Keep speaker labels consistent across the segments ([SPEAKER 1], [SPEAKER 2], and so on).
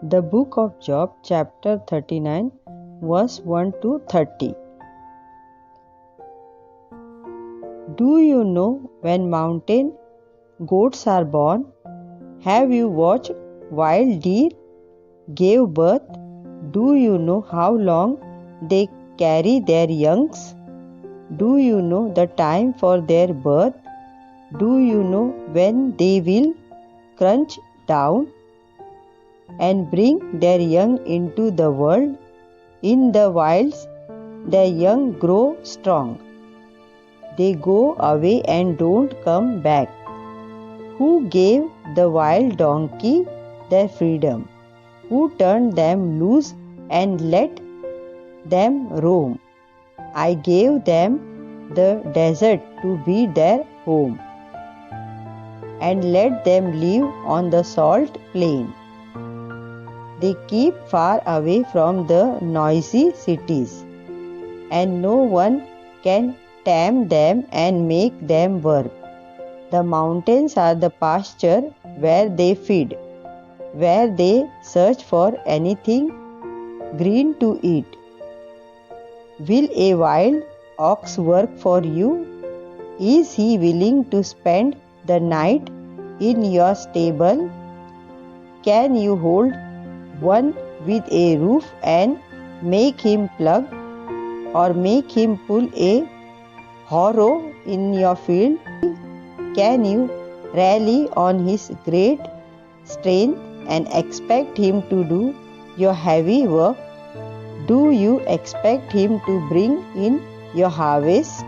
[SPEAKER 1] The book of Job, chapter 39, verse 1 to 30. Do you know when mountain goats are born? Have you watched wild deer give birth? Do you know how long they carry their youngs? Do you know the time for their birth? Do you know when they will crunch down and bring their young into the world? In the wilds, their young grow strong. They go away and don't come back. Who gave the wild donkey their freedom? Who turned them loose and let them roam? I gave them the desert to be their home, and let them live on the salt plain. They keep far away from the noisy cities, and no one can tame them and make them work. The mountains are the pasture where they feed, where they search for anything green to eat. Will a wild ox work for you? Is he willing to spend the night in your stable? Can you hold one with a roof and make him plug, or make him pull a harrow in your field? Can you rally on his great strength and expect him to do your heavy work? Do you expect him to bring in your harvest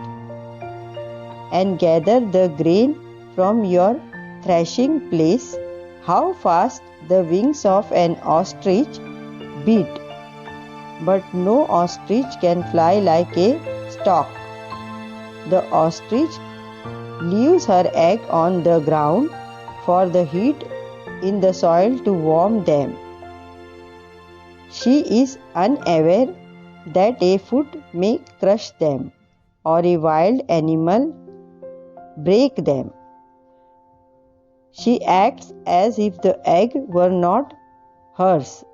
[SPEAKER 1] and gather the grain from your threshing place? How fast the wings of an ostrich beat! But no ostrich can fly like a stork. The ostrich leaves her egg on the ground for the heat in the soil to warm them. She is unaware that a foot may crush them, or a wild animal break them. She acts as if the egg were not hers,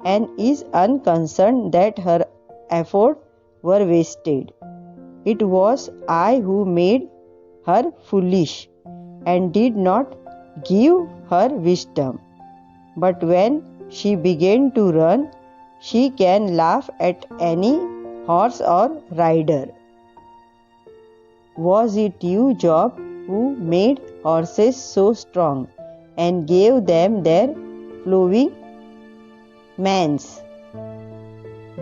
[SPEAKER 1] and is unconcerned that her efforts were wasted. It was I who made her foolish and did not give her wisdom. But when she began to run, she can laugh at any horse or rider. Was it you, Job, who made horses so strong and gave them their flowing manes?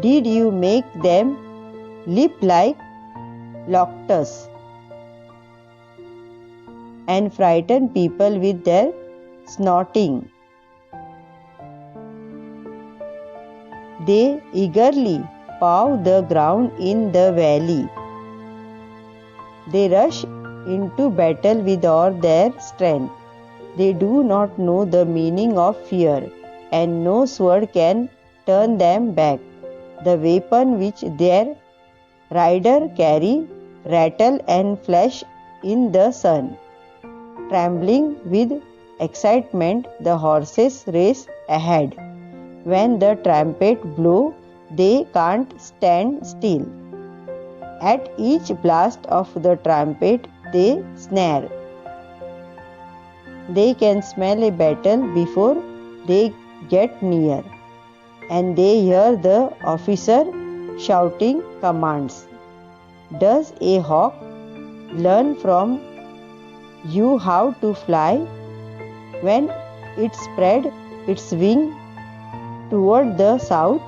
[SPEAKER 1] Did you make them leap like locusts and frighten people with their snorting? They eagerly paw the ground in the valley. They rush into battle with all their strength. They do not know the meaning of fear, and no sword can turn them back. The weapon which their rider carry rattle and flash in the sun. Trembling with excitement, the horses race ahead. When the trumpet blows, they can't stand still. At each blast of the trumpet, they snare. They can smell a battle before they get near, and they hear the officer shouting commands. Does a hawk learn from you how to fly? When it spread its wing toward the south,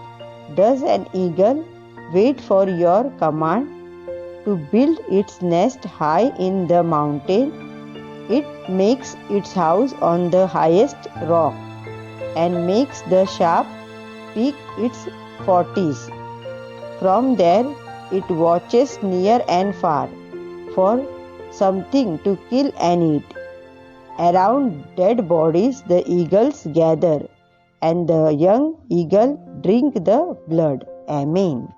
[SPEAKER 1] does an eagle wait for your command to build its nest high in the mountain? It makes its house on the highest rock, and makes the sharp peak its fortress. From there it watches near and far for something to kill and eat. Around dead bodies the eagles gather, and the young eagle drink the blood. Amen.